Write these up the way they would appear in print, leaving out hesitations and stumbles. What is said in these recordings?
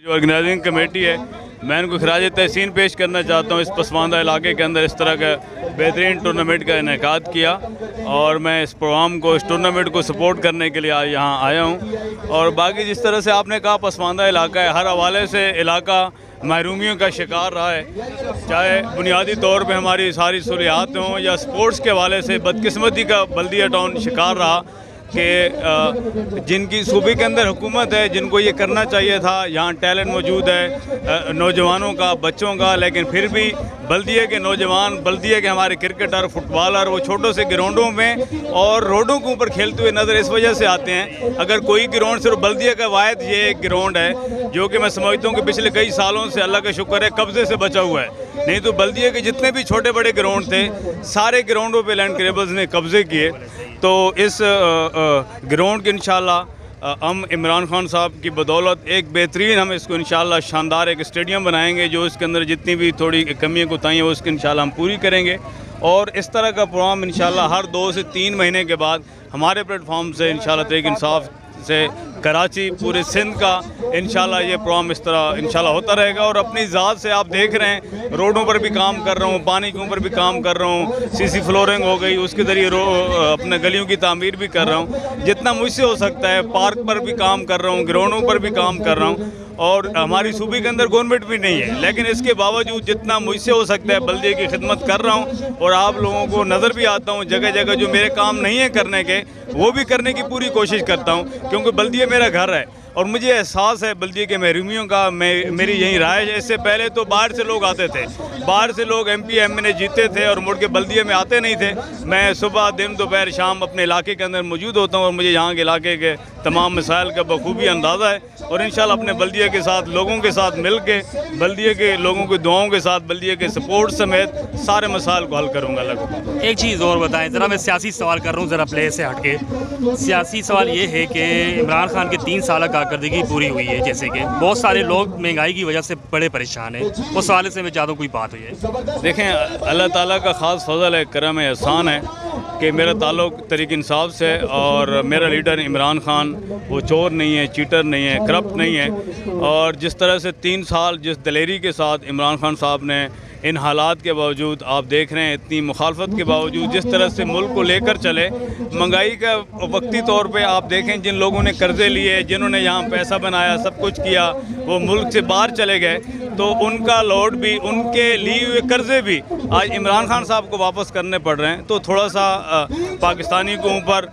जो organising committee है, मैं इनको खराज तहसीन पेश करना चाहता हूँ। इस पसमानदा इलाके के अंदर इस तरह का बेहतरीन टूर्नामेंट का इनेकाद किया और मैं इस प्रोग्राम को, इस टूर्नामेंट को सपोर्ट करने के लिए यहाँ आया हूँ। और बाकी जिस तरह से आपने कहा पसमानदा इलाका है, हर हवाले से इलाका महरूमियों का शिकार रहा है, चाहे बुनियादी तौर पे हमारी सारी सहूलियात हों या स्पोर्ट्स के हवाले से बदकिस्मती का बल्दिया टाउन शिकार रहा कि जिनकी सूबे के अंदर हुकूमत है, जिनको ये करना चाहिए था, यहाँ टैलेंट मौजूद है नौजवानों का, बच्चों का, लेकिन फिर भी बल्दिया के नौजवान, बल्दिया के हमारे क्रिकेटर, फुटबॉलर वो छोटों से ग्राउंडों में और रोडों के ऊपर खेलते हुए नज़र इस वजह से आते हैं। अगर कोई ग्राउंड सिर्फ बल्दिया का वायद ये एक ग्राउंड है जो कि मैं समझता हूँ कि पिछले कई सालों से अल्लाह का शुक्र है कब्ज़े से बचा हुआ है, नहीं तो बल्दिया के जितने भी छोटे बड़े ग्राउंड थे सारे ग्राउंडों पे लैंड ग्रेबल्स ने कब्ज़े किए। तो इस ग्राउंड के इंशाल्लाह हम इमरान खान साहब की बदौलत एक बेहतरीन, हम इसको इंशाल्लाह शानदार एक स्टेडियम बनाएंगे जो इसके अंदर जितनी भी थोड़ी कमियाँ कोताहियाँ वो उसकी इंशाल्लाह हम पूरी करेंगे। और इस तरह का प्रोग्राम इंशाल्लाह हर 2 से 3 महीने के बाद हमारे प्लेटफॉर्म से इंशाल्लाह तहरीक इंसाफ से कराची, पूरे सिंध का इंशाल्लाह ये प्रोग्राम इस तरह इंशाल्लाह होता रहेगा। और अपनी ज़ात से आप देख रहे हैं रोडों पर भी काम कर रहा हूँ, पानी के ऊपर भी काम कर रहा हूँ, सीसी फ्लोरिंग हो गई, उसके ज़रिए अपने गलियों की तामीर भी कर रहा हूँ, जितना मुझसे हो सकता है। पार्क पर भी काम कर रहा हूँ, ग्राउंडों पर भी काम कर रहा हूँ। और हमारी सूबे के अंदर गवर्नमेंट भी नहीं है, लेकिन इसके बावजूद जितना मुझसे हो सकता है बल्दिया की खिदमत कर रहा हूँ। और आप लोगों को नज़र भी आता हूँ, जगह जगह जो मेरे काम नहीं है करने के वो भी करने की पूरी कोशिश करता हूँ, क्योंकि बल्दिया मेरा घर है और मुझे एहसास है बल्दिया के महरूमियों का। मेरी यही राय है। इससे पहले तो बाहर से लोग आते थे, बाहर से लोग MP MNA जीते थे और मुड़ के बल्दिया में आते नहीं थे। मैं सुबह दिन दोपहर शाम अपने इलाके के अंदर मौजूद होता हूँ और मुझे यहाँ के इलाके के तमाम मसाइल का बखूबी अंदाज़ा है। और इंशाल्लाह अपने बल्दिया के साथ, लोगों के साथ मिल के, बल्दिया के लोगों की दुआओं के साथ, बल्दिया के सपोर्ट समेत सारे मसाइल को हल करूँगा। एक चीज़ और बताएं ज़रा, मैं सियासी सवाल कर रहा हूँ ज़रा प्ले से हट के। सियासी सवाल ये है कि इमरान खान के 3 साल कारकर्दगी पूरी हुई है, जैसे कि बहुत सारे लोग महंगाई की वजह से बड़े परेशान हैं, उस हवाले से मैं चाहता हूँ कोई बात हुई है। देखें, अल्लाह ताला का ख़ास फजल है, करम है, एहसान है कि मेरा ताल्लुक़ तहरीक इंसाफ से, और मेरा लीडर इमरान खान वो चोर नहीं है, चीटर नहीं है, करप्ट नहीं है। और जिस तरह से 3 साल जिस दलेरी के साथ इमरान खान साहब ने इन हालात के बावजूद, आप देख रहे हैं इतनी मुखालफत के बावजूद जिस तरह से मुल्क को लेकर चले, महंगाई का वक्ती तौर पे आप देखें, जिन लोगों ने कर्ज़े लिए, जिन्होंने यहाँ पैसा बनाया, सब कुछ किया, वो मुल्क से बाहर चले गए, तो उनका लोड भी, उनके लिए हुए कर्ज़े भी आज इमरान खान साहब को वापस करने पड़ रहे हैं। तो थोड़ा सा पाकिस्तानी को ऊपर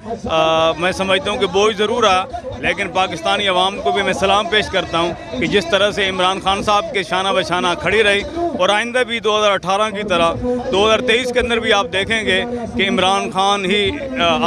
मैं समझता हूँ कि बोझ ज़रूर आया, लेकिन पाकिस्तानी अवाम को भी मैं सलाम पेश करता हूँ कि जिस तरह से इमरान खान साहब के शाना बशाना खड़ी रही, और आइंदा भी 2018 की तरह 2023 के अंदर भी आप देखेंगे कि इमरान खान ही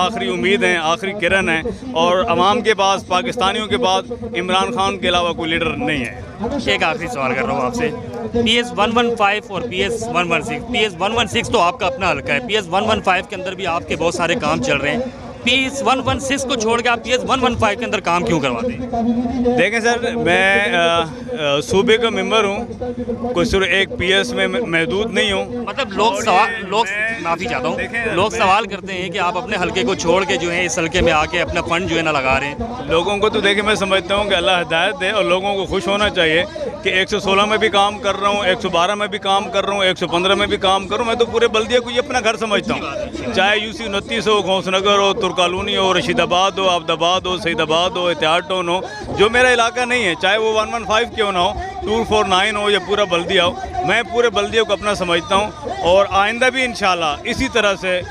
आखिरी उम्मीद हैं, आखिरी किरण है, और अवाम के पास, पाकिस्तानियों के पास इमरान खान के अलावा कोई लीडर नहीं है। एक आखिरी सवाल कर रहा हूँ आपसे, PS 115 और PS 116, PS 116 तो आपका अपना हल्का है, PS 115 के अंदर भी आपके बहुत सारे काम चल रहे हैं, PS 116 को छोड़ के आप PS 115 के अंदर काम क्यों करवाते हैं? देखें सर, मैं सूबे का मेंबर हूँ, कोई सिर्फ एक PS में महदूद नहीं हूँ। मतलब लोग माफ़ी चाहता हूँ, लोग सवाल करते हैं कि आप अपने हल्के को छोड़ के जो है इस हल्के में आके अपना फंड जो है ना लगा रहे हैं। लोगों को तो देखिए, मैं समझता हूँ कि अल्लाह हिदायत दे, और लोगों को खुश होना चाहिए कि 116 में भी काम कर रहा हूँ, 112 में भी काम कर रहा हूँ, 115 में भी काम कर रहा हूँ। मैं तो पूरे बल्दिया को ही अपना घर समझता हूँ, चाहे UC 29 हो, घोंसनगर हो, तुर्कालूनी हो, रशीदाबाद हो, अब्दाबाद हो, सईदाबाद हो, एहतियात टाउन हो, जो मेरा इलाका नहीं है, चाहे वो 115 क्यों ना हो, 249 हो या पूरा बल्दिया हो, मैं पूरे बल्दिया को अपना समझता हूँ। और आइंदा भी इंशाल्लाह इसी तरह से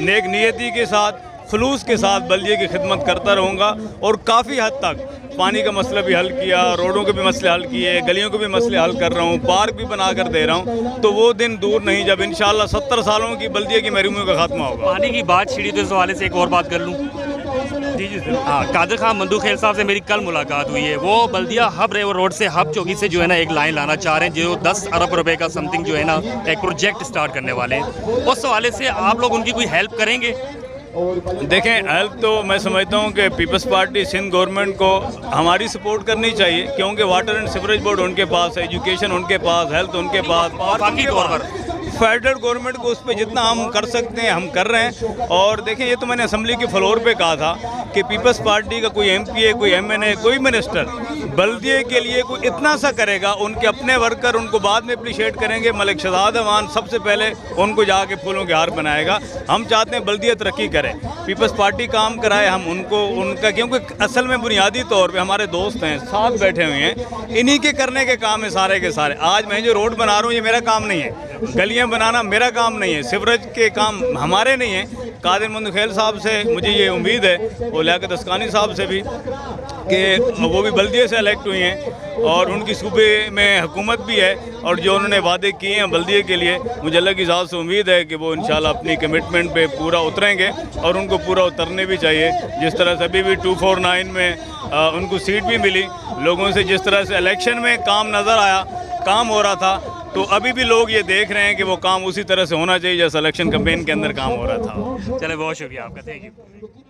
नेक नियति के साथ, खुलूस के साथ बल्दिया की खिदमत करता रहूँगा। और काफ़ी हद तक पानी का मसला भी हल किया, रोडों के भी मसले हल किए, गलियों के भी मसले हल कर रहा हूँ, पार्क भी बना कर दे रहा हूँ। तो वो दिन दूर नहीं जब इंशाल्लाह 70 सालों की बल्दिया की महरूमियों का खात्मा होगा। पानी की बात छिड़ी तो इस हवाले से एक और बात कर लूँ। जी हाँ, कादिर खान मंदू खेल साहब से मेरी कल मुलाकात हुई है, वो बल्दिया हब रेवर रोड से हब चौकी से जो है ना एक लाइन लाना चाह रहे हैं, जो 10 अरब रुपए का समथिंग जो है ना एक प्रोजेक्ट स्टार्ट करने वाले हैं। उस हवाले से आप लोग उनकी कोई हेल्प करेंगे? देखें, हेल्प तो मैं समझता हूँ कि पीपल्स पार्टी सिंध गवर्नमेंट को हमारी सपोर्ट करनी चाहिए, क्योंकि वाटर एंड सीवरेज बोर्ड उनके पास है, एजुकेशन उनके पास, हेल्थ उनके पास, बाकी तौर पर फेडरल गवर्नमेंट को उस पर जितना हम कर सकते हैं हम कर रहे हैं। और देखें, ये तो मैंने असेंबली के फ्लोर पे कहा था कि पीपल्स पार्टी का कोई एमपी, कोई एमएनए, कोई मिनिस्टर बल्दिये के लिए कोई इतना सा करेगा, उनके अपने वर्कर उनको बाद में अप्रिशिएट करेंगे। मलिक शहजाद अमान सबसे पहले उनको जाके फूलों के हार बनाएगा। हम चाहते हैं बल्दिया तरक्की करे, पीपल्स पार्टी काम कराए, हम उनको उनका, क्योंकि असल में बुनियादी तौर पे हमारे दोस्त हैं, साथ बैठे हुए हैं, इन्हीं के करने के काम है सारे के सारे। आज मैं जो रोड बना रहा हूँ ये मेरा काम नहीं है, गलियाँ बनाना मेरा काम नहीं है, सिवरेज के काम हमारे नहीं है। कादिर मंदूखेल साहब से मुझे ये उम्मीद है, और लियाकत अस्कानी साहब से भी, कि वो भी बल्दिये से इलेक्ट हुई हैं और उनकी सूबे में हुकूमत भी है, और जो उन्होंने वादे किए हैं बल्दिये के लिए, मुझे अल्लाह की ज़ात से उम्मीद है कि वो इंशाल्लाह अपनी कमिटमेंट पे पूरा उतरेंगे, और उनको पूरा उतरने भी चाहिए। जिस तरह से अभी भी 249 में उनको सीट भी मिली, लोगों से जिस तरह से इलेक्शन में काम नज़र आया, काम हो रहा था, तो अभी भी लोग ये देख रहे हैं कि वो काम उसी तरह से होना चाहिए जैसा इलेक्शन कैंपेन के अंदर काम हो रहा था। चले, बहुत शुक्रिया आपका, थैंक यू।